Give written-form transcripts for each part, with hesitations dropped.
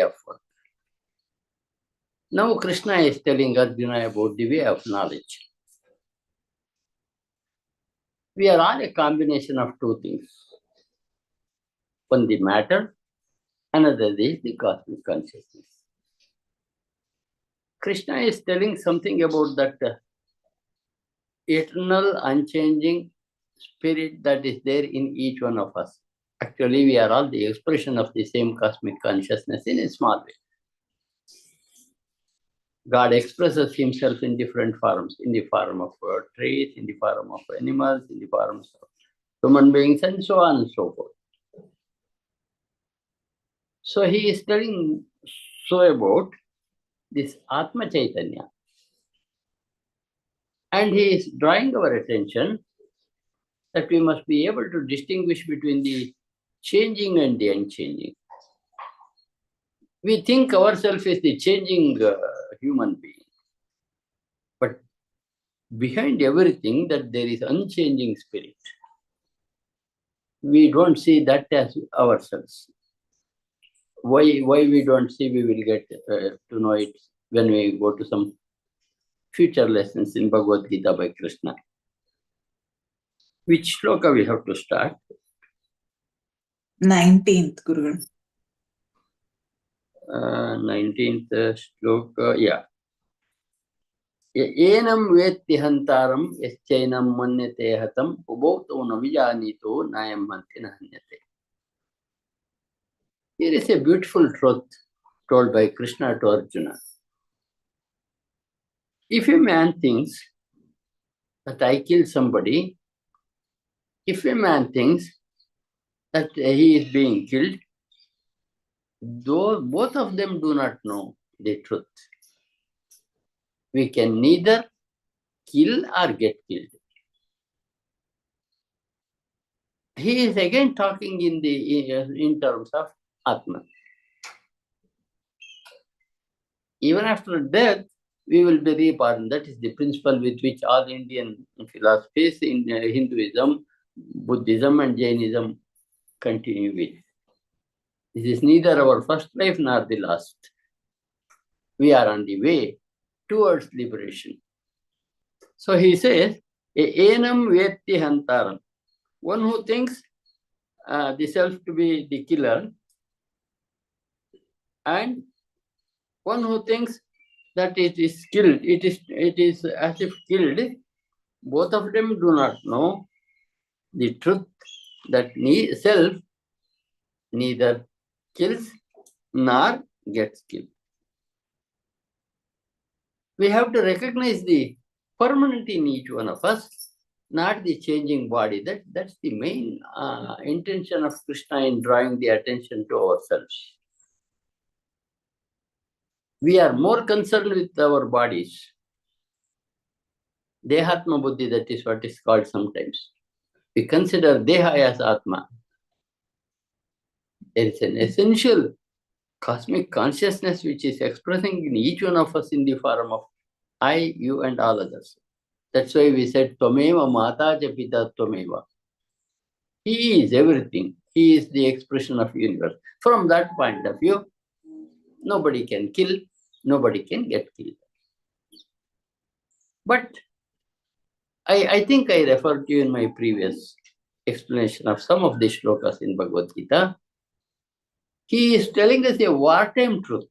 of work. Now Krishna is telling Arjuna about the way of knowledge. We are all a combination of two things. One the matter, another is the cosmic consciousness. Krishna is telling something about that eternal, unchanging spirit that is there in each one of us. Actually, we are all the expression of the same cosmic consciousness in a small way. God expresses himself in different forms, in the form of trees, in the form of animals, in the forms of human beings, and so on and so forth. So he is telling so about this Atma Chaitanya. And he is drawing our attention that we must be able to distinguish between the changing and the unchanging. We think ourselves as the changing human being. But behind everything that there is unchanging spirit. We don't see that as ourselves. Why we don't see, we will get to know it when we go to some future lessons in Bhagavad Gita by Krishna. Which shloka we have to start? 19th, Guru. 19th shloka, yeah. Enam vetti hantaram yaschainam manyate hatam ubauto navijanito nayam manti nahanyate. Here is a beautiful truth told by Krishna to Arjuna. If a man thinks that I killed somebody, if a man thinks that he is being killed, though both of them do not know the truth. We can neither kill or get killed. He is again talking in terms of Atma. Even after death, we will be reborn. That is the principle with which all Indian philosophies in Hinduism, Buddhism and Jainism continue with. This is neither our first life nor the last. We are on the way towards liberation. So he says, enam vetti hantaram. One who thinks the self to be the killer, and one who thinks that it is killed, it is as if killed, both of them do not know the truth that self neither kills nor gets killed. We have to recognize the permanent in each one of us, not the changing body. That's the main intention of Krishna in drawing the attention to ourselves. We are more concerned with our bodies. Dehatma buddhi, that is what is called sometimes. We consider Deha as Atma. There is an essential cosmic consciousness which is expressing in each one of us in the form of I, you and all others. That's why we said Tvameva Mata Japita Tvameva. He is everything. He is the expression of universe. From that point of view, nobody can kill, nobody can get killed. But I think I referred to you in my previous explanation of some of the shlokas in Bhagavad Gita. He is telling us a wartime truth.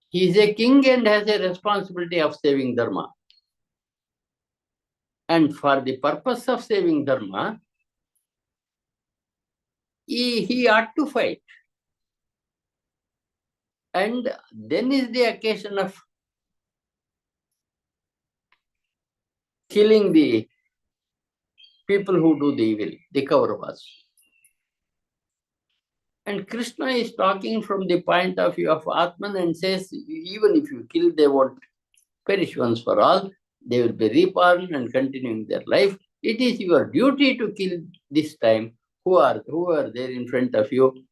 He is a king and has a responsibility of saving Dharma. And for the purpose of saving Dharma, he ought to fight. And then is the occasion of killing the people who do the evil, the Kauravas. And Krishna is talking from the point of view of Atman and says, even if you kill, they won't perish once for all. They will be reborn and continuing their life. It is your duty to kill this time who are there in front of you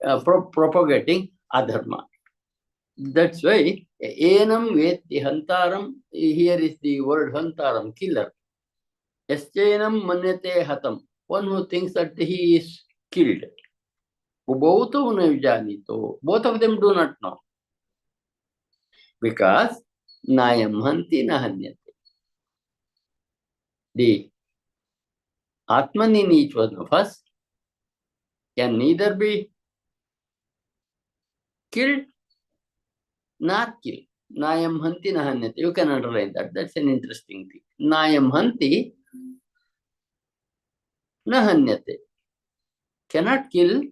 propagating adharma. That's why enam vetti hantaram, here is the word hantaram, killer. Yaschainam manyate hatam, one who thinks that he is killed. Both of them do not know. Because Nayam Hanti Nahanyate. The Atman in each one of us can neither be killed nor killed. Nayam Hanti Nahanyate. You can underline that. That's an interesting thing. Nayam Hanti Nahanyate. Cannot kill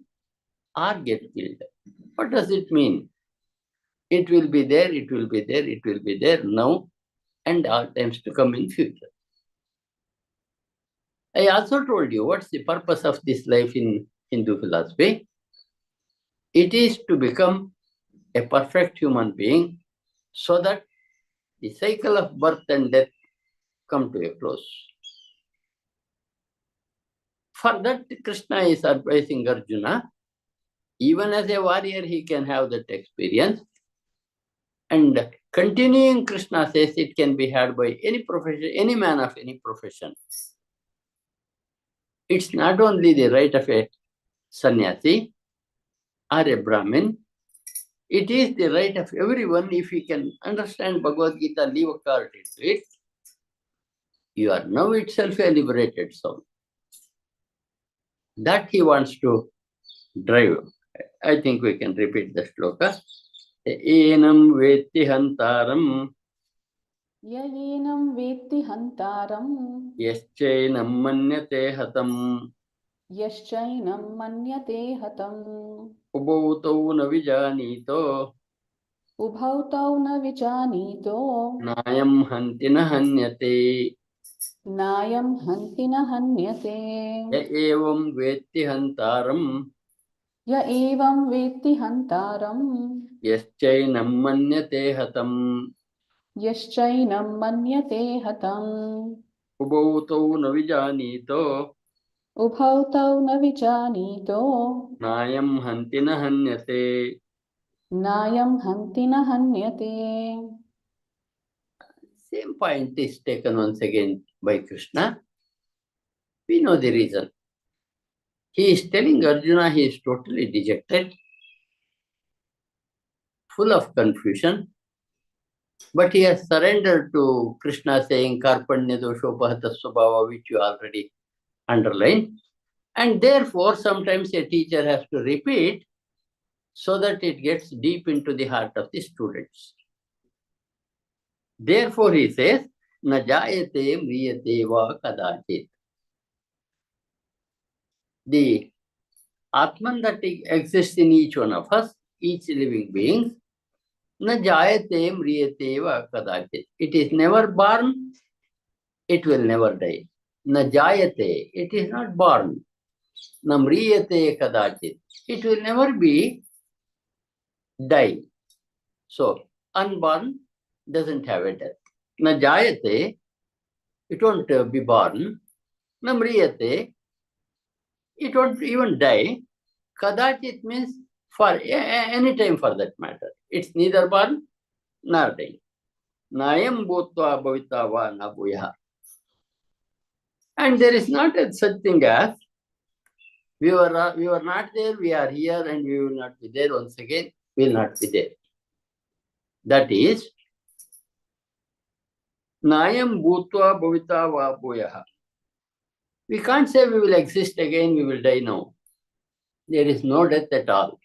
or get killed. What does it mean? It will be there, it will be there, it will be there now and all times to come in future. I also told you what's the purpose of this life in Hindu philosophy. It is to become a perfect human being so that the cycle of birth and death come to a close. For that, Krishna is advising Arjuna, even as a warrior, he can have that experience. And continuing, Krishna says it can be had by any profession, any man of any profession. It's not only the right of a sannyasi or a Brahmin, it is the right of everyone. If you can understand Bhagavad Gita, leave a card into it, you are now itself a liberated soul. That he wants to drive. I think we can repeat the shloka. Enam veti hantaram Yayenam veti hantaram yaschainam manyate hatam yaschainam manyate hatam ubhautau na vijanito ubhautau na vijanito nayam hanti na hanyate nayam hanti na hanyate ya evam veti hantaram ya evam veti hantaram yaschainam manyate hatam yaschainam manyate hatam ubhautau na vijanito ubhautau na vijanito nayam hanti na hanyate. nayam hanti na hanyate. Same point is taken once again by Krishna. We know the reason. He is telling Arjuna he is totally dejected, full of confusion, but he has surrendered to Krishna saying Karpanya Doshopahata Swabhava, which you already underlined. And therefore, sometimes a teacher has to repeat so that it gets deep into the heart of the students. Therefore, he says, Na jayate mriyate va kadachit. The Atman that exists in each one of us, each living being, na jayate mriyate va kadachit. It is never born, it will never die. Na jayate, it is not born. Na mriyate kadachit. It will never be die. So, unborn doesn't have a death. Na jayate, it won't be born. Na mriyate, it won't even die. Kadachit means for any time for that matter. It's neither born nor die. Nayam bhutva bhavita va na bhuyaha. And there is not a such thing as we were not there, we are here, and we will not be there once again, we will not be there. That is, Nayam bhutva bhavita va bhuyaha. We can't say we will exist again, we will die now. There is no death at all.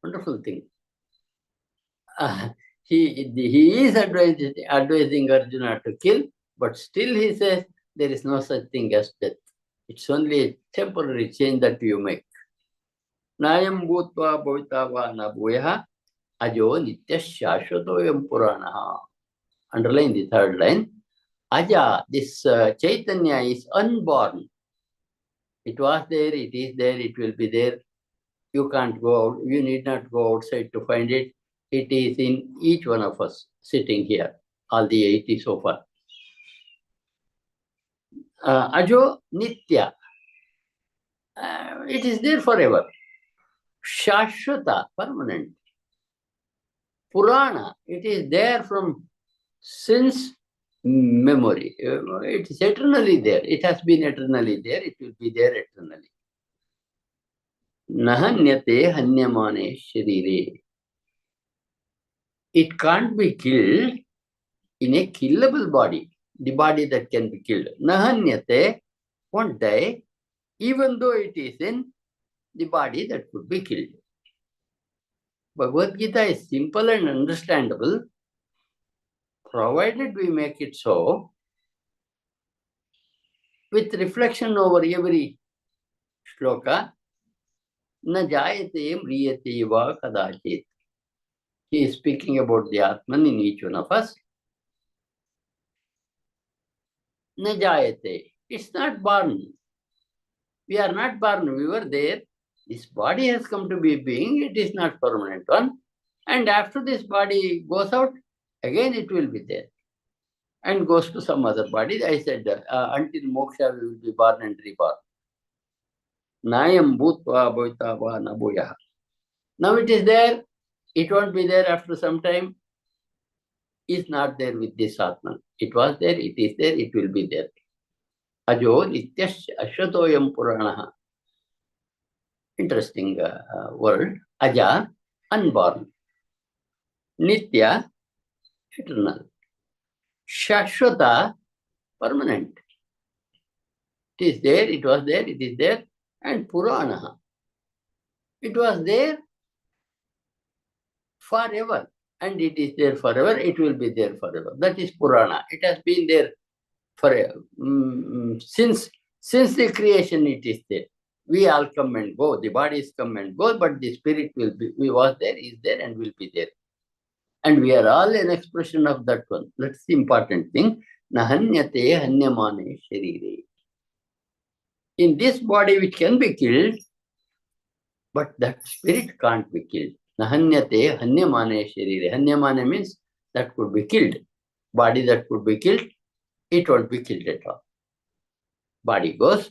Wonderful thing. He is advising Arjuna to kill, but still he says there is no such thing as death. It's only a temporary change that you make. Nayam bhutva bhavita va na bhuyaha ajo nitya shashvatoyam puranaha. Underline the third line. Aja, this Chaitanya is unborn. It was there, it is there, it will be there. You can't go out, you need not go outside to find it. It is in each one of us sitting here, all the 80 so far. Ajo Nitya, it is there forever. Shashvata, permanent. Purana, it is there from since memory. It is eternally there. It has been eternally there. It will be there eternally. Nahanyate hanyamane sharire. It can't be killed in a killable body, the body that can be killed. Nahanyate won't die, even though it is in the body that could be killed. Bhagavad Gita is simple and understandable, provided we make it so, with reflection over every shloka, na jayate mriyate va kadachit. He is speaking about the Atman in each one of us. Na jayate. It's not born. We are not born. We were there. This body has come to be being. It is not permanent one. And after this body goes out, again it will be there. And goes to some other body. I said, until moksha we will be born and reborn. Nayam bhutva bhavitava na bhuyaha. Now it is there. It won't be there after some time. Is not there with this Atman. It was there, it is there, it will be there. Ajo nityash ashvatoyam puranaha. Interesting word. Aja, unborn. Nitya, eternal. Shashvata, permanent. It is there, it was there, it is there. And puranaha. It was there forever. And it is there forever, it will be there forever. That is Purana. It has been there forever. Since the creation it is there. We all come and go, the bodies come and go, but the spirit will be, we was there, is there, and will be there. And we are all an expression of that one. That's the important thing. Nahanyate hanyamane sharire. In this body which can be killed, but that spirit can't be killed. Nahanyate hanyamane sharire. Hanyamane means that could be killed. Body that could be killed, it won't be killed at all. Body goes,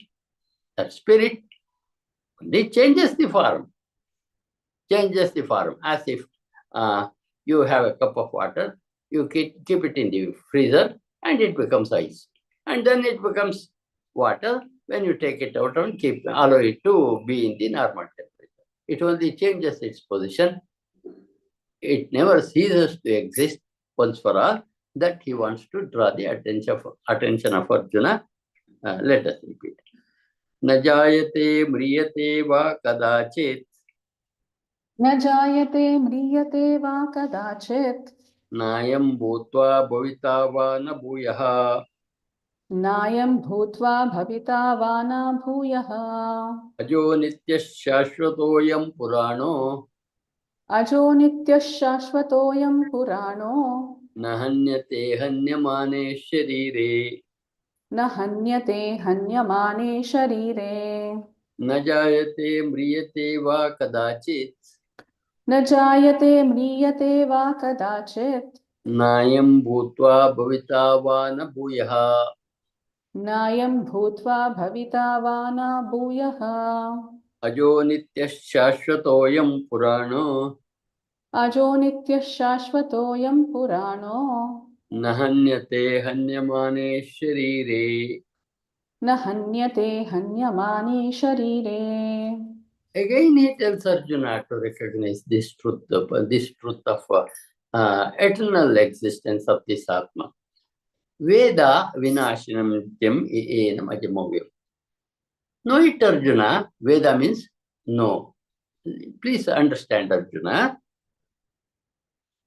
that spirit only changes the form. Changes the form. As if you have a cup of water, you keep it in the freezer and it becomes ice. And then it becomes water when you take it out and allow it to be in the normal temperature. It only changes its position. It never ceases to exist once for all. That he wants to draw the attention of Arjuna. Let us repeat. Na jayate mriyate va kadachit. न जायते म्रियते वा कदाचित् Nayam bhutva bhavita va na bhuyaha. नायं भूत्वा भविता वा न भूयः Ajo nityash shashvatoyam purano. अजो नित्यः शाश्वतोऽयं पुराणो Nahanyate hanyamane sharire. न हन्यते हन्यमाने शरीरे Na jayate mriyate va kadachit. न जायते म्रियते वा कदाचित् Nayam bhutva bhavita va na bhuyaha. नायं भूत्वा भविता वा न भूयः Ajo nityash shashvatoyam purano. अजो नित्यः शाश्वतोऽयं पुराणो Nahanyate hanyamane sharire. न हन्यते हन्यमाने शरीरे Again, he tells Arjuna to recognize this truth of eternal existence of this Atma. Veda vinashinam nityam enam ajamovyam. Know it, Arjuna. Veda means no. Please understand, Arjuna.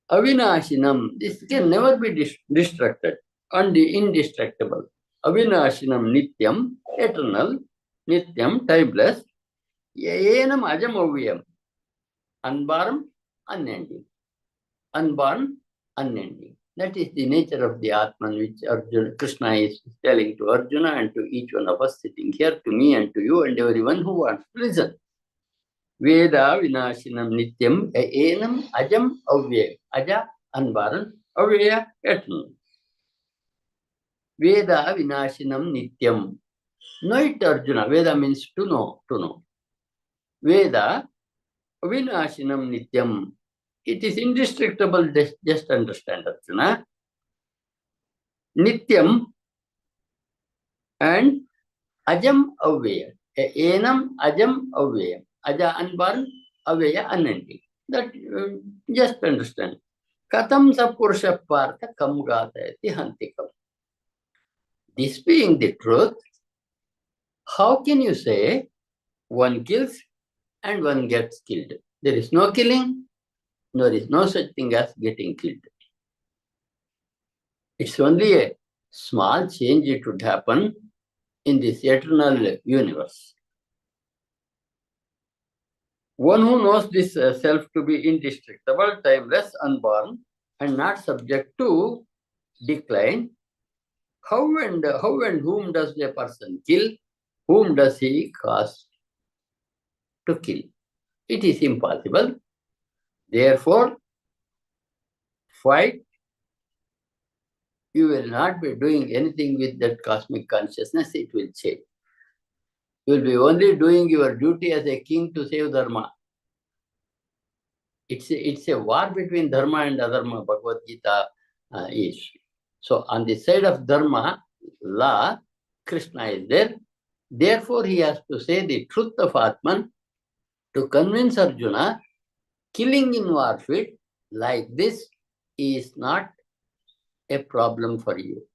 Avinashinam, this can never be destructed and indestructible. Avinashinam nityam, eternal, nityam, timeless, enam ajamovyam, unborn, unending. Unborn, unending. That is the nature of the Atman, which Arjuna, Krishna is telling to Arjuna and to each one of us sitting here, to me and to you and everyone who wants to listen. Veda vinashinam nityam enam ajam avyayam. Aja, unborn, avyaya, eternal. Veda vinashinam nityam. Know it, Arjuna. Veda means to know, to know. Veda vinashinam nityam. It is indestructible, just understand, Arjuna. Nityam and ajam avyayam. Enam ajam avyayam. Aja unborn, Aveya unending. That just understand. Katam sa purusha partha kam gatayati hantikam. This being the truth, how can you say one kills and one gets killed? There is no killing, there is no such thing as getting killed. It's only a small change it would happen in this eternal universe. One who knows this self to be indestructible, timeless, unborn, and not subject to decline, how and whom does a person kill? Whom does he cause to kill? It is impossible. Therefore, fight. You will not be doing anything with that cosmic consciousness. It will change. You will be only doing your duty as a king to save Dharma. It's a war between Dharma and Adharma, Bhagavad Gita is. So on the side of Dharma, law, Krishna is there. Therefore, he has to say the truth of Atman to convince Arjuna, killing in warfare like this is not a problem for you.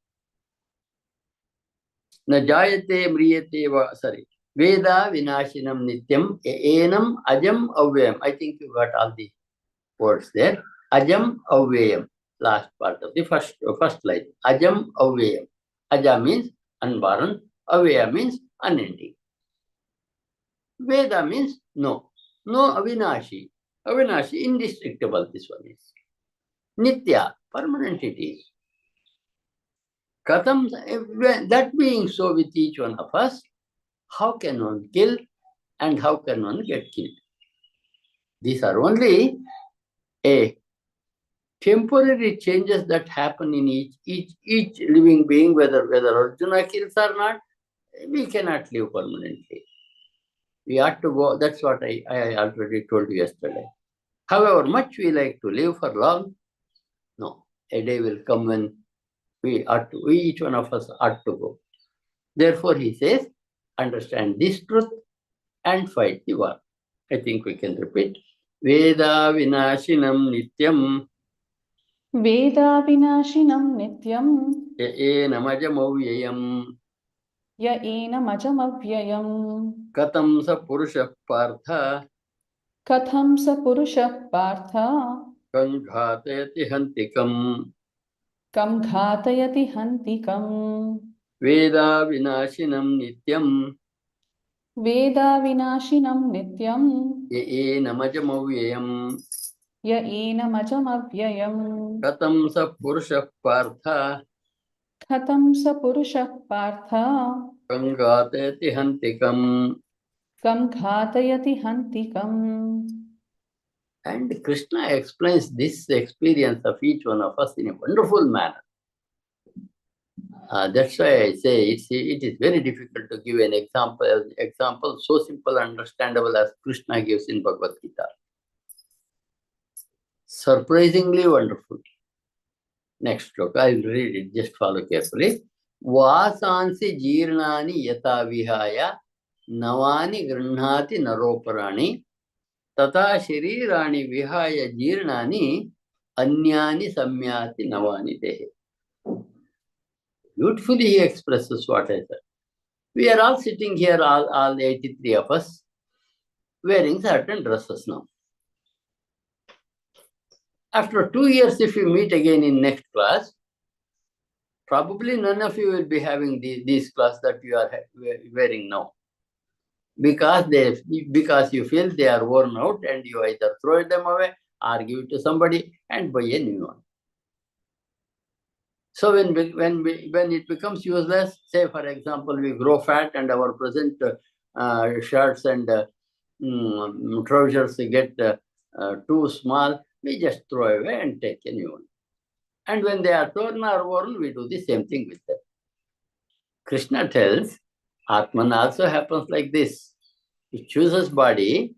Na jayate mriyate sorry. Veda vinashinam nityam enam ajam avyam. I think you got all the words there. Ajam avyam. Last part of the first line. Ajam avyam. Aja means unborn. Avyam means unending. Veda means no. No avinashi. Avinashi, indestructible this one is. Nitya, permanent it is. Katham, that being so with each one of us, how can one kill and how can one get killed? These are only a temporary changes that happen in each living being, whether Arjuna kills or not, we cannot live permanently. We ought to go, that's what I already told you yesterday. However much we like to live for long, no, a day will come when each one of us ought to go. Therefore, he says, understand this truth and fight the war. I think we can repeat. Veda vinashinam nityam. Veda vinashinam nityam. Enamajamavyayam. Ya enamajamavyayam. Katam sa purusha partha. Katham sa purusha partha. Kam ghatayati hantikam. Kam ghatayati hantikam. Veda vinashinam nityam. Veda vinashinam nityam. Enamajamavyayam. Ya enamajamavyayam. Katam sa purusha partha. Katham sa purusha partha. Kam ghatayati hantikam. Kam ghatayati hantikam. And Krishna explains this experience of each one of us in a wonderful manner. That's why I say it is very difficult to give an example so simple and understandable as Krishna gives in Bhagavad Gita. Surprisingly wonderful. Next sloka, I will read it, just follow carefully. Vasansi jirnani yata vihaya navani grihati naroparani tata sharirani vihaya jirnani anyani samyati navani dehe. Beautifully he expresses what I said. We are all sitting here, all 83 of us, wearing certain dresses now. After 2 years, if we meet again in next class, probably none of you will be having these clothes that you are wearing now. Because you feel they are worn out and you either throw them away or give it to somebody and buy a new one. So when it becomes useless, say for example, we grow fat and our present shirts and trousers get too small, we just throw away and take a new one. And when they are torn or worn, we do the same thing with them. Krishna tells, Atman also happens like this. It chooses body,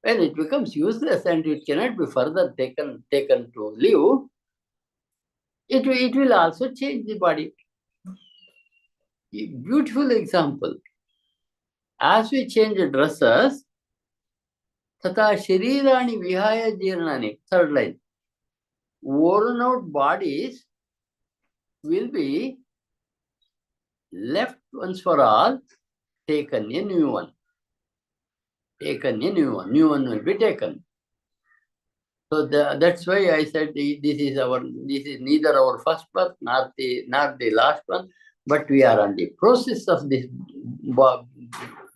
when it becomes useless and it cannot be further taken to live, it will also change the body. A beautiful example. As we change dresses, Tata sharirani vihaya jirnani. Third line. Worn out bodies will be left once for all, taken a new one. Taken a new one. New one will be taken. So that's why I said this is neither our first birth nor the last one, but we are on the process of this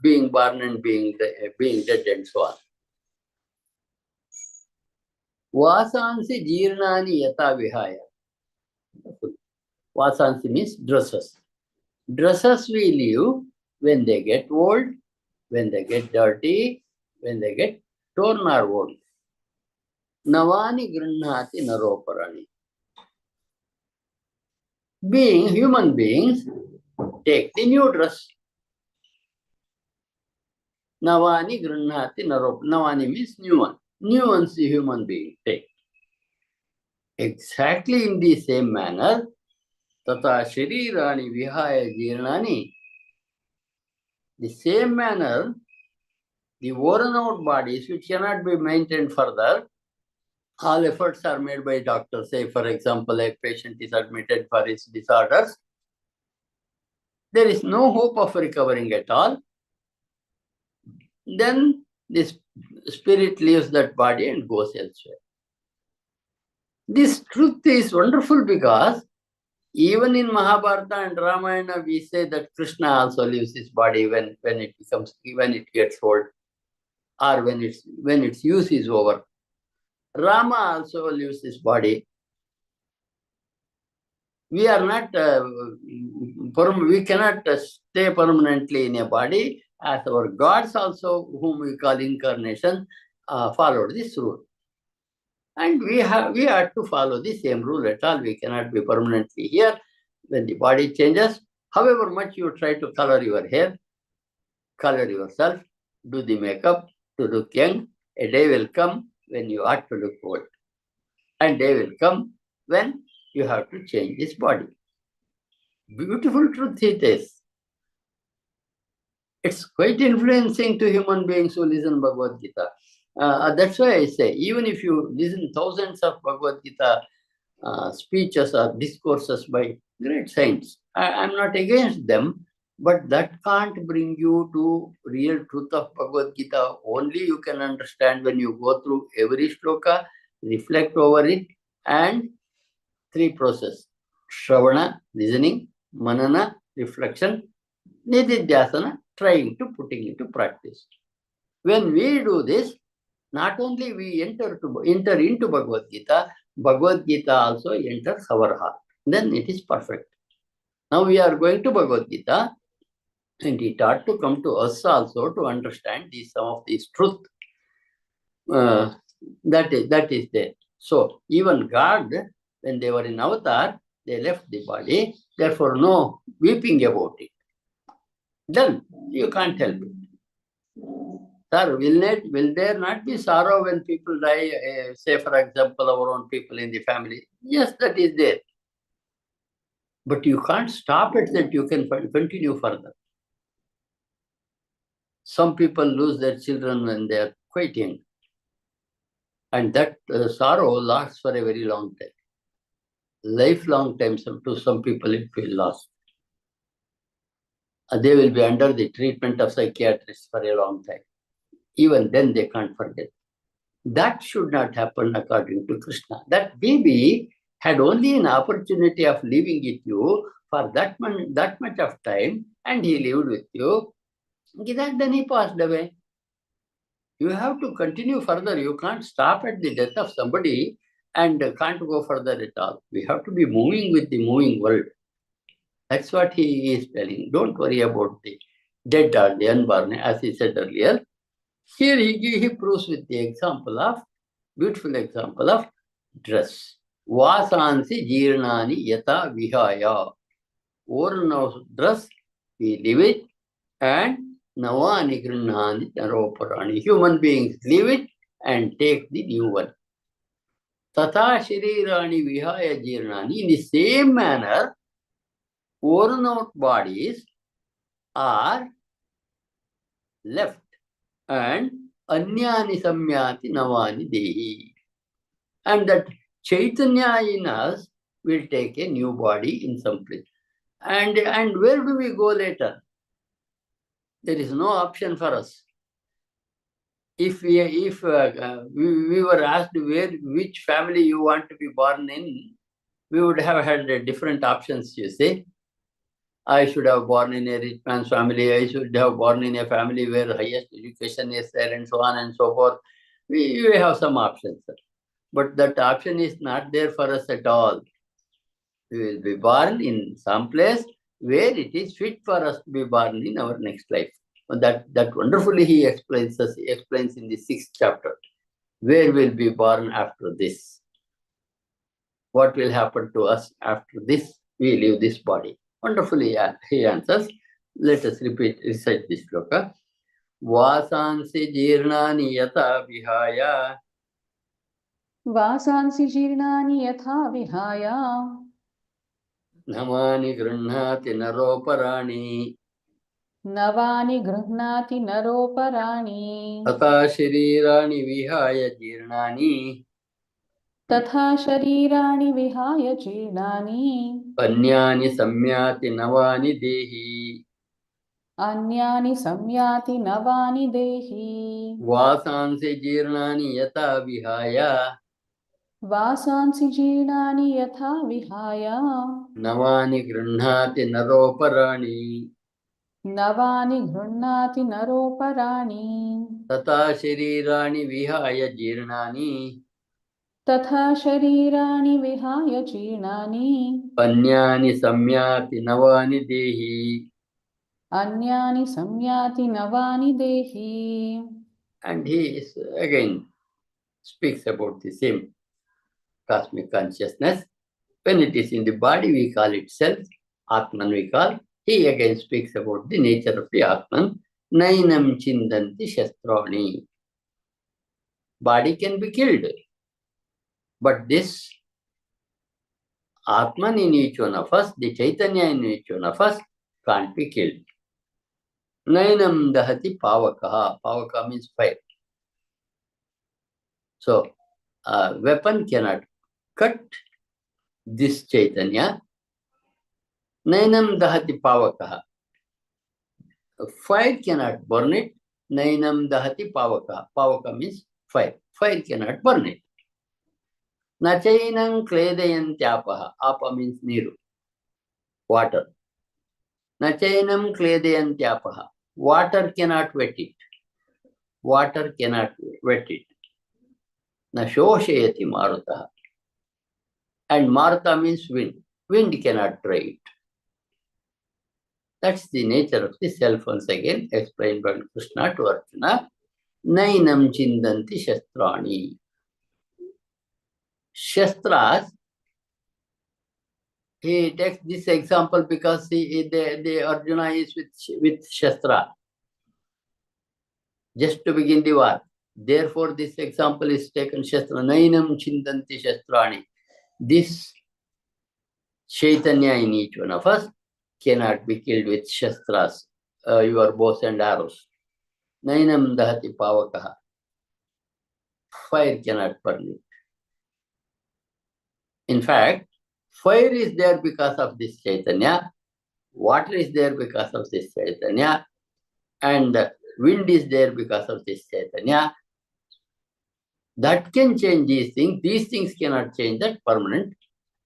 being born and being dead and so on. Vasansi jirnani yata vihaya. Vasansi means dresses. Dresses we leave when they get old, when they get dirty, when they get torn or old. Navani grinnati naroparani. Being human beings, take the new dress. Navani grinnati narop. Navani means new one. New ones the human being take. Exactly in the same manner, tata sharirani vihaya jirnani. The same manner, the worn out bodies which cannot be maintained further, all efforts are made by doctors. Say, for example, a patient is admitted for his disorders. There is no hope of recovering at all. Then this spirit leaves that body and goes elsewhere. This truth is wonderful because even in Mahabharata and Ramayana, we say that Krishna also leaves his body when it gets old, or when its use is over. Rama also leaves his body. We are not, we cannot stay permanently in a body, as our gods also, whom we call incarnation, followed this rule. And we have to follow the same rule at all. We cannot be permanently here. When the body changes, however much you try to color your hair, color yourself, do the makeup to look young, a day will come when you ought to look old. And day will come when you have to change this body. Beautiful truth it is. It's quite influencing to human beings who listen Bhagavad Gita. That's why I say, even if you listen thousands of Bhagavad Gita speeches or discourses by great saints, I'm not against them, but that can't bring you to real truth of Bhagavad Gita. Only you can understand when you go through every shloka, reflect over it, and three process: Shravana, listening; Manana, reflection; Nididhyasana, trying to putting into practice. When we do this, not only we enter into Bhagavad Gita also enters our heart. Then it is perfect. Now we are going to Bhagavad Gita, and it ought to come to us also to understand some of these truth. That is there. So even God, when they were in avatar, they left the body. Therefore, no weeping about it. Then you can't help it. Sir, will there not be sorrow when people die? Say, for example, our own people in the family. Yes, that is there. But you can't stop it that you can continue further. Some people lose their children when they are quite young. And that sorrow lasts for a very long time. Lifelong time to some people it will last. They will be under the treatment of psychiatrists for a long time. Even then they can't forget. That should not happen according to Krishna. That baby had only an opportunity of living with you for that much of time, and he lived with you. Then he passed away. You have to continue further. You can't stop at the death of somebody and can't go further at all. We have to be moving with the moving world. That's what he is telling. Don't worry about the dead or the unborn, as he said earlier. Here he proves with the beautiful example of dress. Vasansi jirnani yata vihaya. Worn out dress, we leave it, and navani grinnani naroparani. Human beings leave it and take the new one. Tata sharirani vihaya jirnani. In the same manner, worn out bodies are left and Anyani samyati navani dehi. And that Chaitanya in us will take a new body in some place. And where do we go later? There is no option for us. If we were asked which family you want to be born in, we would have had different options, you see. I should have born in a rich man's family. I should have born in a family where highest education is there, and so on and so forth. We have some options, but that option is not there for us at all. We will be born in some place where it is fit for us to be born in our next life. That wonderfully he explains in the 6th chapter. Where will be born after this? What will happen to us after this? We leave this body. Wonderfully he answers. Let us recite this shloka. Vasansi jirnani yata vihaya वासांसि जीर्णानि यथा विहाय namani grihati naroparaణi नवानि गृह्णाति नरोपराणि तथा शरीराणि विहाय जीर्णानि तथा शरीराणि विहाय जीर्णानि अन्यानि सम्याति नवानि देहि अन्यानि संयाति नवानि देहि वासांसि जीर्णानि यथा विहाय वासांसि जीर्णानि यथा विहाय नवानि गृह्णाति नरोपराणि नवानि गृह्णाति नरोपराणि तथा शरीराणि विहाय जीर्णानि तथा शरीराणि विहाय जीर्णानि अन्यानि सम्याति नवानि देहि. अन्यानि संयाति नवानि देहि. And he is again speaks about the same cosmic consciousness. When it is in the body, we call it self, Atman we call. He again speaks about the nature of the Atman. Nainam chindanti shastrani. Body can be killed, but this Atman in each one of us, the Chaitanya in each one of us, can't be killed. Nainam dahati pavakaha. Pavaka means fire. So, a weapon cannot cut this Chaitanya. Nainam dahati pavakaha. Fire cannot burn it. Nainam dahati pavakaha. Pavaka means fire. Fire cannot burn it. Nachainam kledayantyaapaha. Apa means niru, water. Nachainam kledayantyaapaha. Water cannot wet it. Water cannot wet it. Na shoshayati marutaha. And maruta means wind. Wind cannot dry it. That's the nature of the self once again explained by Krishna to Arjuna. Nainam chindanti shastrani. Shastras, he takes this example because the Arjuna is with Shastra, just to begin the war. Therefore, this example is taken Shastra. Nainam chindanti shastrani. This Chaitanya in each one of us cannot be killed with Shastras, your bows and arrows. Nainam dahati pavakaha. Fire cannot burn it. In fact, fire is there because of this Chaitanya, water is there because of this Chaitanya, and wind is there because of this Chaitanya. That can change these things. These things cannot change that permanent,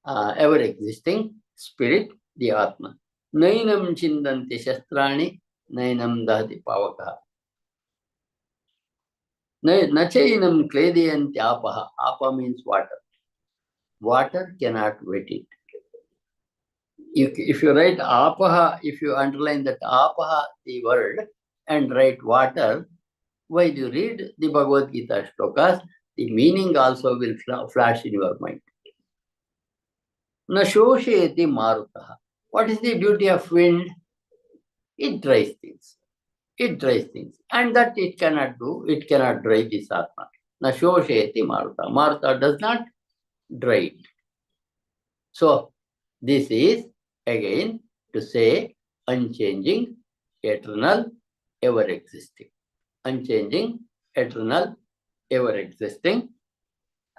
ever-existing spirit, the Atma. Nainam chindanti shastrani, nainam dahati pavakaha. Nachainam kledayanti apaha. Apa means water. Water cannot wet it. If you write apaha, if you underline that apaha, the word, and write water, while you read the Bhagavad Gita shlokas, the meaning also will flash in your mind. Na shoshayati marutaha. What is the duty of wind? It dries things. It dries things. And that it cannot do, it cannot dry this Atma. Na shoshayati maruta. Maruta does not dry it. So, this is again to say unchanging, eternal, ever existing. Unchanging, eternal, ever existing.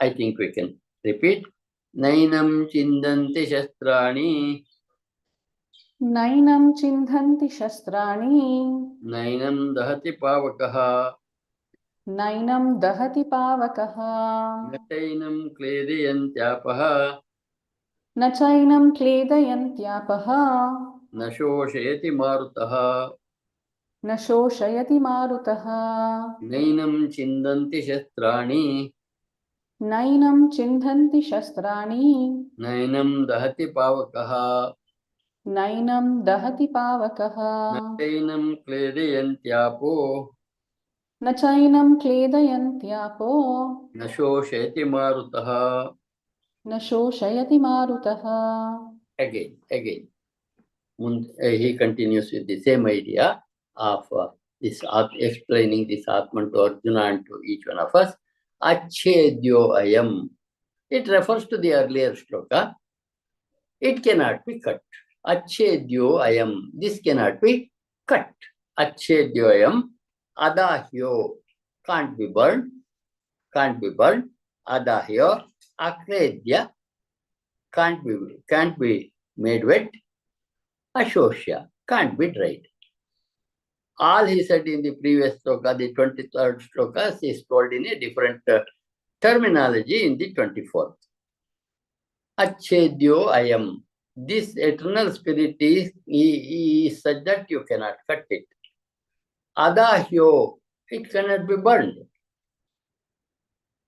I think we can repeat. Nainam chindanti shastrani. नैनं चिन्धन्ति शस्त्राणि Nainam dahati pavakaha. नैनं दहति पावकः Natainam kledayantyapah. न चैनं क्लेदयन्त्यापः Nashoshayati marutaha. न शोषयति मारुतः Nainam chindanti shastrani. नैनं चिन्धन्ति शस्त्राणि Nainam dahati pavakaha. नैनं दहति पावकः Natainam kledayantyapah. न चैनं क्लेदयन्त्यापो Nashoshayati marutaha. न शोषयति मारुतः Again. He continues with the same idea of this explaining this Atman to Arjuna and to each one of us. Achedyo ayam. It refers to the earlier shloka. It cannot be cut. Achedyo ayam. This cannot be cut. Achedyo ayam. Adahyo. Can't be burned. Adahyo. Akredya. Can't be made wet. Ashoshya, can't be dried. All he said in the previous shloka, the 23rd shloka, is told in a different terminology in the 24th. Achedyo ayam. This eternal spirit is such that you cannot cut it. Adahyo, it cannot be burned.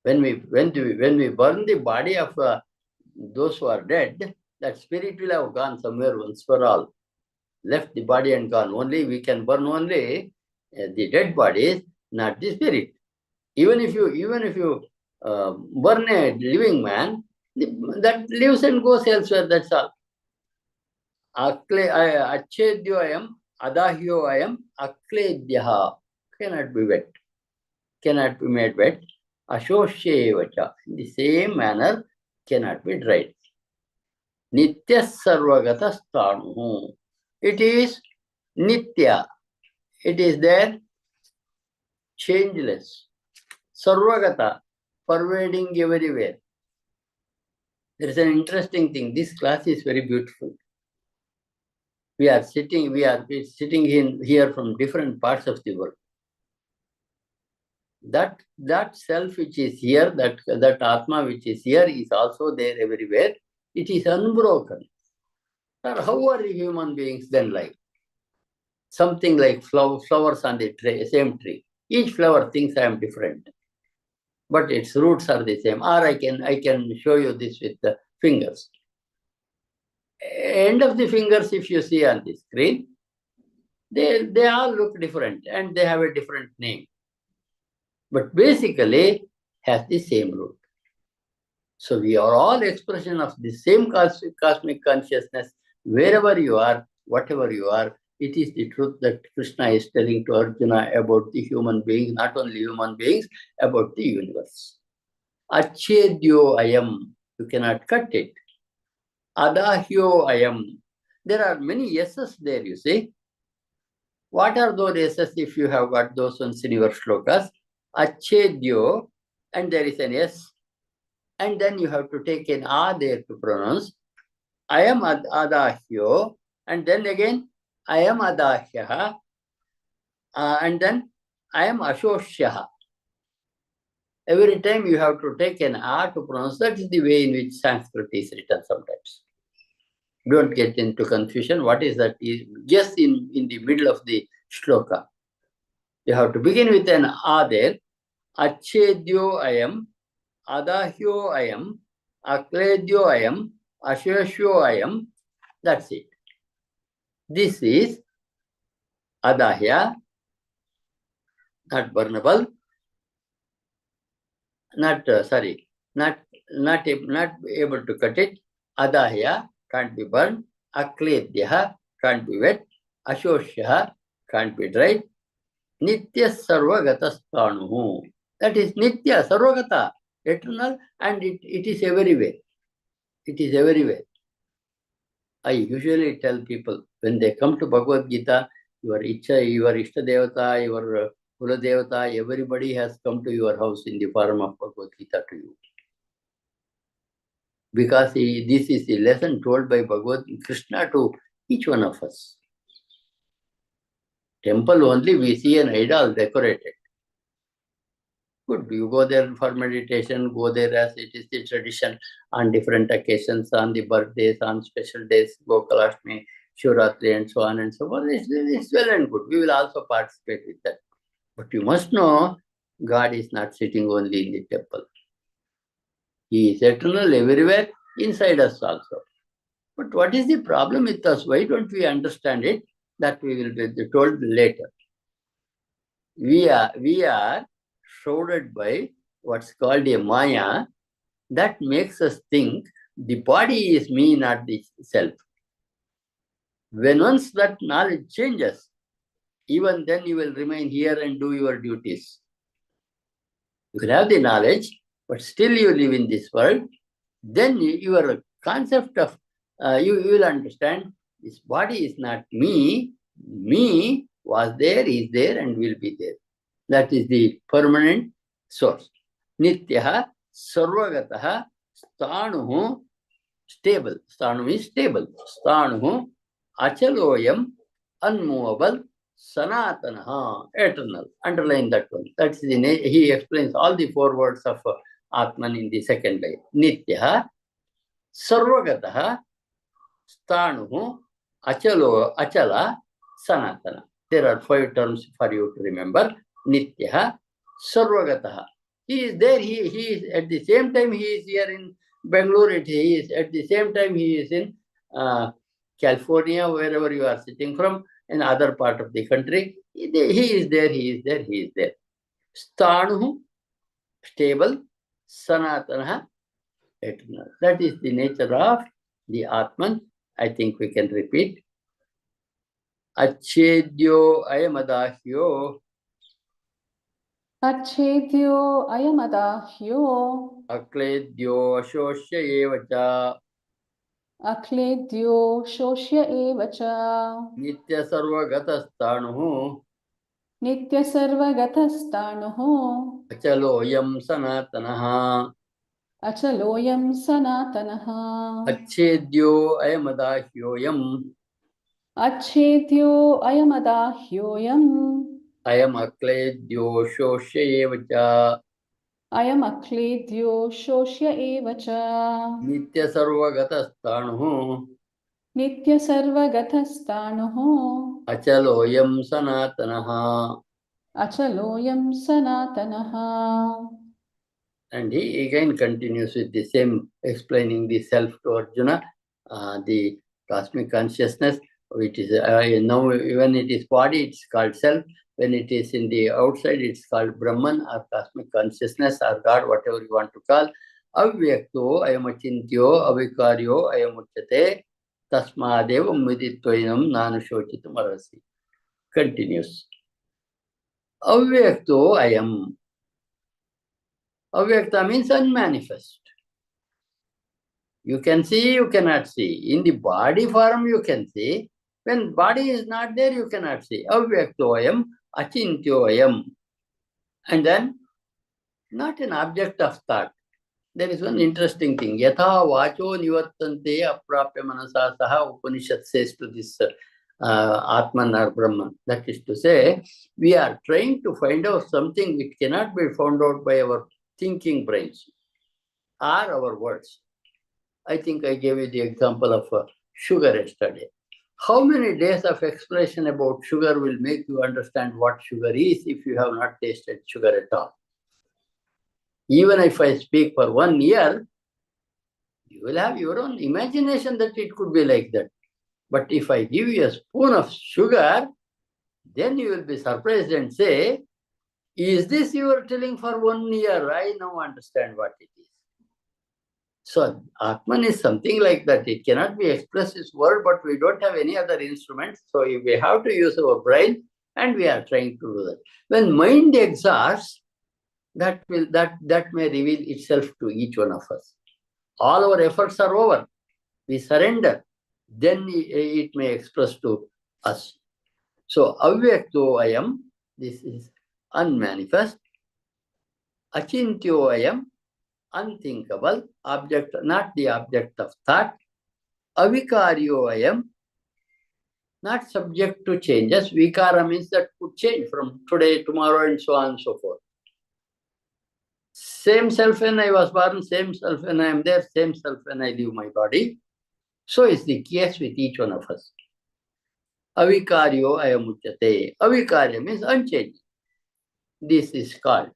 When we burn the body of those who are dead, that spirit will have gone somewhere once for all. Left the body and gone. Only we can burn only the dead bodies, not the spirit. Even if you burn a living man, that lives and goes elsewhere. That's all. Achedyo ayam, adahyo ayam, akledyaha. Cannot be wet. Cannot be made wet. Ashoshevacha. In the same manner, cannot be dried. Nitya sarvagata sthanuhu. It is nitya. It is there, changeless. Sarvagata, pervading everywhere. There is an interesting thing. This class is very beautiful. We are sitting in here from different parts of the world. That self which is here, that Atma which is here is also there everywhere. It is unbroken. How are human beings then like? Something like flowers on the same tree. Each flower thinks I am different, but its roots are the same. Or I can show you this with the fingers. End of the fingers, if you see on the screen, they all look different and they have a different name, but basically has the same root. So we are all expression of the same cosmic consciousness. Wherever you are, whatever you are, it is the truth that Krishna is telling to Arjuna about the human beings, not only human beings, about the universe. Achedyo ayam, you cannot cut it. Adahyo ayam. There are many yeses there, you see. What are those yeses if you have got those ones in your shlokas? Achedyo, and there is an yes. And then you have to take an a there to pronounce. I am adahyo, and then again I am adahyaha, and then I am ashoshyaha. Every time you have to take an a to pronounce. That is the way in which Sanskrit is written sometimes. Don't get into confusion. What is that? Just in the middle of the shloka. You have to begin with an a there. Achedyo ayam, adahyo ayam, akledyo ayam, ashyoshyo ayam. That's it. This is adahya, not burnable, not able to cut it. Adahya can't be burned. Akledyaha can't be wet. Ashoshyaha can't be dried. Nitya sarvagata sthanuhu. That is nitya, sarvagata, eternal, and it is everywhere. It is everywhere. I usually tell people when they come to Bhagavad Gita, your Ishta Devata, your Kula Devata, everybody has come to your house in the form of Bhagavad Gita to you. Because this is the lesson told by Bhagavad Krishna to each one of us. Temple only we see an idol decorated. Good, you go there for meditation, go there as it is the tradition on different occasions, on the birthdays, on special days, Gokulashtami, Shivratri and so on and so forth. It's well and good. We will also participate with that. But you must know, God is not sitting only in the temple. He is eternal everywhere, inside us also. But what is the problem with us? Why don't we understand it? That we will be told later. We are shrouded by what's called a Maya that makes us think the body is me, not the self. When once that knowledge changes, even then you will remain here and do your duties. You will have the knowledge, but still you live in this world. Then your concept of, you will understand, this body is not me. Me was there, is there, and will be there. That is the permanent source. Nityaha, sarvagataha, sthanuhu, stable. Sthanu is stable. Sthanuhu, achaloyam, unmovable, sanatanaha, eternal. Underline that one. That's the he explains all the four words of Atman in the second line. Nityaha, sarvagataha, sthanuhu, achala, sanatana. There are 5 terms for you to remember. Nityaha, sarvagataha. He is there, he is at the same time he is here in Bangalore, he is at the same time he is in California, wherever you are sitting from, in other part of the country. He is there, he is there, he is there. Sthanuhu, stable, sanatana, eternal. That is the nature of the Atman. I think we can repeat. Achedyo ayamadahyo. Achedyo ayamadahyo. Akledyo shoshya evacha. Akledyo shoshya evacha. Nitya sarvagatastanuhu. Nitya sarvagathasthanuho. Achaloyam sanatanaha. Achaloyam sanatanaha. Achedyo ayamadahyoyam. Achedyo ayamadahyoyam. Ayam akledyo shoshya evacha. Ayam akledyo shoshya evacha. Nitya sarvagatastanuhu. Nitya sarvagathasthanuho. Achaloyam sanatanaha. Achaloyam sanatanaha. And he again continues with the same, explaining the self to Arjuna, the cosmic consciousness, which is now when it is body, it's called self. When it is in the outside, it's called Brahman or cosmic consciousness or God, whatever you want to call. Avyakto ayamachintyo avikaryo ayamuchyate tasmadevam viditvainam nanushochitam arasi. Continues. Avyakto ayam. Avyakta means unmanifest. You can see, you cannot see. In the body form, you can see. When body is not there, you cannot see. Avyaktoyam, achintyoyam. And then, not an object of thought. There is one interesting thing. Yatha vacho nivartante aprapya manasa saha Upanishad says to this Atman or Brahman. That is to say, we are trying to find out something which cannot be found out by our thinking brains or our words. I think I gave you the example of sugar yesterday. How many days of explanation about sugar will make you understand what sugar is if you have not tasted sugar at all? Even if I speak for 1 year, you will have your own imagination that it could be like that. But if I give you a spoon of sugar, then you will be surprised and say, is this you are telling for 1 year? I now understand what it is. So Atman is something like that. It cannot be expressed in word, but we don't have any other instruments. So we have to use our brain, and we are trying to do that. When mind exhausts, that may reveal itself to each one of us. All our efforts are over. We surrender. Then it may express to us. So avyakto ayam. This is unmanifest, achintyo ayam, unthinkable, object, not the object of thought, avikaryo ayam, not subject to changes. Vikara means that could change from today, tomorrow, and so on and so forth. Same self when I was born, same self when I am there, same self when I leave my body. So is the case with each one of us. Avikaryo ayamuchyate. Avikarya means unchanged. This is called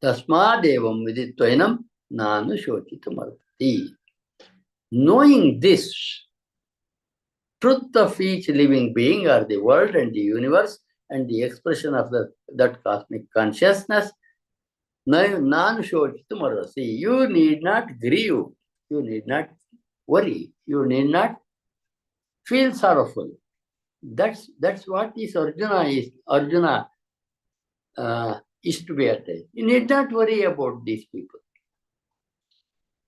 Tasmadevam viditvainam nanu shochitamarpati. Knowing this truth of each living being or the world and the universe and the expression of that cosmic consciousness, nanu shochitamarpati. You need not grieve. You need not worry. You need not feel sorrowful. That's what is Arjuna is. Arjuna is to be attained. You need not worry about these people.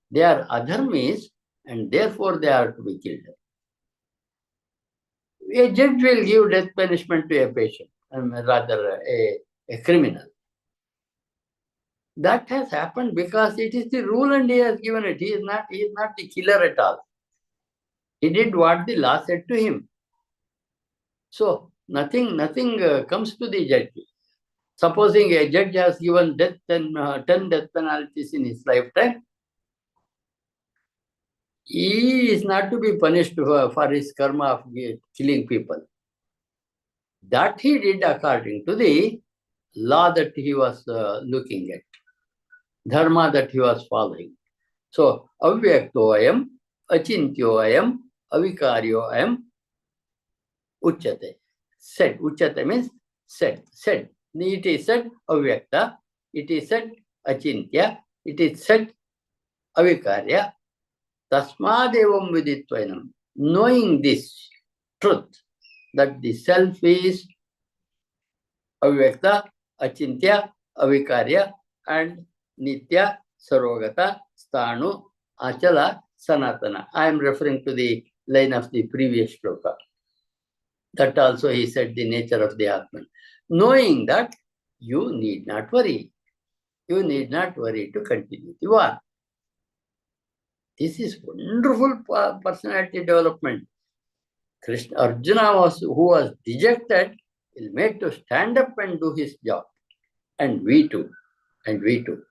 They are adharmis and therefore they are to be killed. A judge will give death punishment to a patient, rather a criminal. That has happened because it is the rule and he has given it. He is not the killer at all. He did what the law said to him. So nothing comes to the judge. Supposing a judge has given 10 death penalties in his lifetime, he is not to be punished for his karma of killing people. That he did according to the law that he was looking at, dharma that he was following. So, avyakto ayam, achintyo ayam, avikaryo ayam, uchyate. Said. Uchyate means said. Said. It is said avyakta, it is said achintya, it is said avikarya. Tasmadevam viditvainam. Knowing this truth, that the self is avyakta, achintya, avikarya, and nitya, sarogata, sthanu, achala, sanatana. I am referring to the line of the previous shloka. That also he said the nature of the Atman. Knowing that, you need not worry. You need not worry to continue the war. This is wonderful personality development. Arjuna who was dejected, will made to stand up and do his job. And we too. And we too.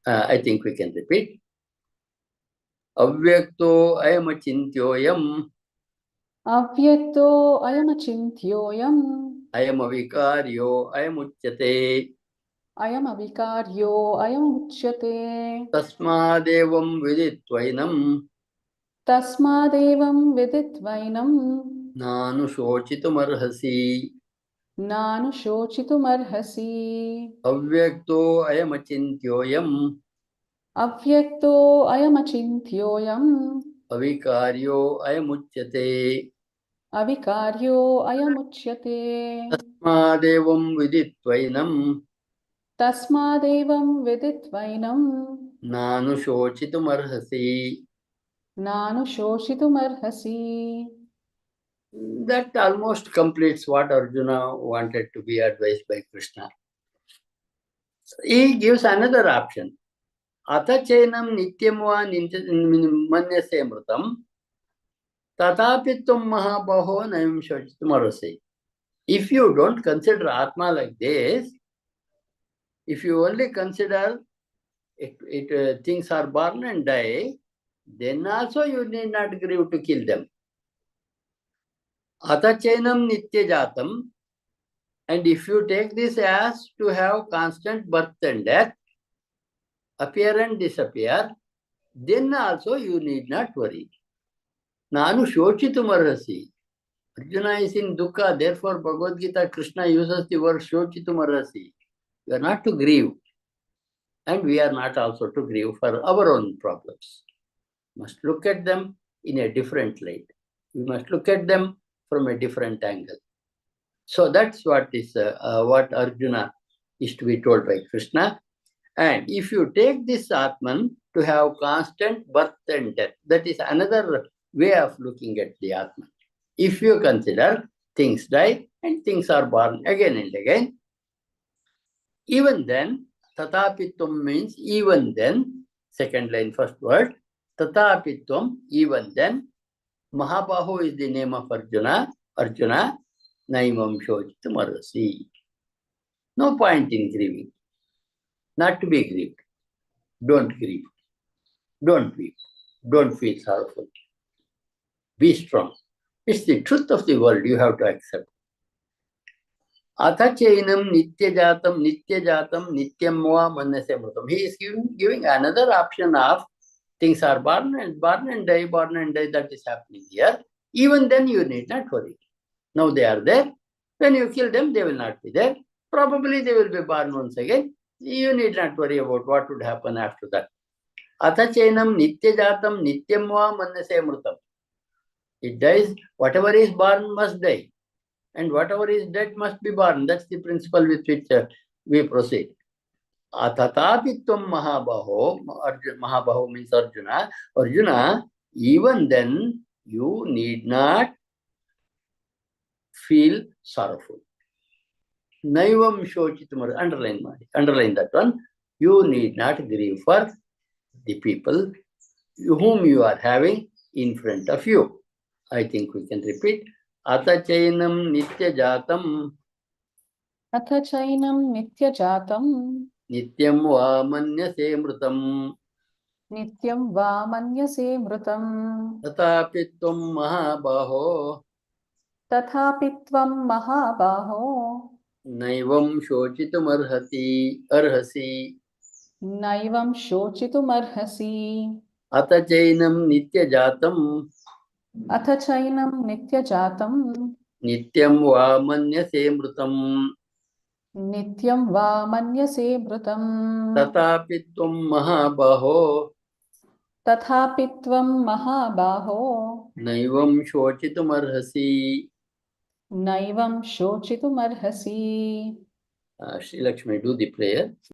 I think we can repeat. Avyakto ayamachintyoyam. Avyakto ayamachintyoyam. Ayamavikaryo ayamuchyate. Ayamavikaryo ayamuchyate. Tasmadevam viditvainam. Tasmadevam viditvainam. Nanu shochitumarhasi. Nanu shochitumarhasi. Avyakto ayamachintyoyam. Avyakto ayamachintyoyam. Avikaryo ayamuchyate. Avikaryo ayamuchyate. Tasmadevam viditvainam. Tasmadevam viditvainam. Nanu shochitumarhasi. Nanu shochitumarhasi. That almost completes what Arjuna wanted to be advised by Krishna. He gives another option. Atha chainam nityam va manyase mrutam tatapi tum mahabaho nayam shochitumarhasi. If you don't consider Atma like this, if you only consider things are born and die, then also you need not grieve to kill them. Atachainam nitya jatam, and if you take this as to have constant birth and death, appear and disappear, then also you need not worry. Nanu shochitumarhasi. Arjuna is in dukkha, therefore Bhagavad Gita, Krishna uses the word shochitumarhasi. You are not to grieve. And we are not also to grieve for our own problems. We must look at them in a different light. We must look at them from a different angle. So that's what is what Arjuna is to be told by Krishna. And if you take this Atman to have constant birth and death, that is another way of looking at the Atman. If you consider things die and things are born again and again, Even then, tatapitvam means even then, second line, first word, tatapitvam, even then, Mahabaho is the name of Arjuna. Arjuna, naimam shochitam arasi. No point in grieving. Not to be grieved. Don't grieve. Don't weep. Don't feel sorrowful. Be strong. It's the truth of the world you have to accept. Athachainam nityajatam nityam va manase mrutam. He is giving another option of things are born and die, that is happening here. Even then you need not worry. Now they are there. When you kill them, they will not be there. Probably they will be born once again. You need not worry about what would happen after that. Athachainam nityajatam nityam va manase mrutam. It dies. Whatever is born must die. And whatever is dead must be born. That's the principle with which we proceed. Atatapitvam Mahabaho. Mahabaho means Arjuna. Arjuna, even then you need not feel sorrowful. Naivam shochitam. Underline that one. You need not grieve for the people whom you are having in front of you. I think we can repeat. Atachainam nityajatam Athachainam nityajatam nityam va manyase mrutam nityam va manyase mrutam tatapitvam mahabaho tathapitvam mahabaho naivam shochitum arhasi naivam shochitumarhasi atachainam nityajatam athachainam nityajatam nityam va manyase mrutam nityam va manyase mrutam tatapitvam mahabaho tathapitvam mahabaho naivam shochitum arhasi. naivam shochitumarhasi. Sri Lakshmi, do the prayer.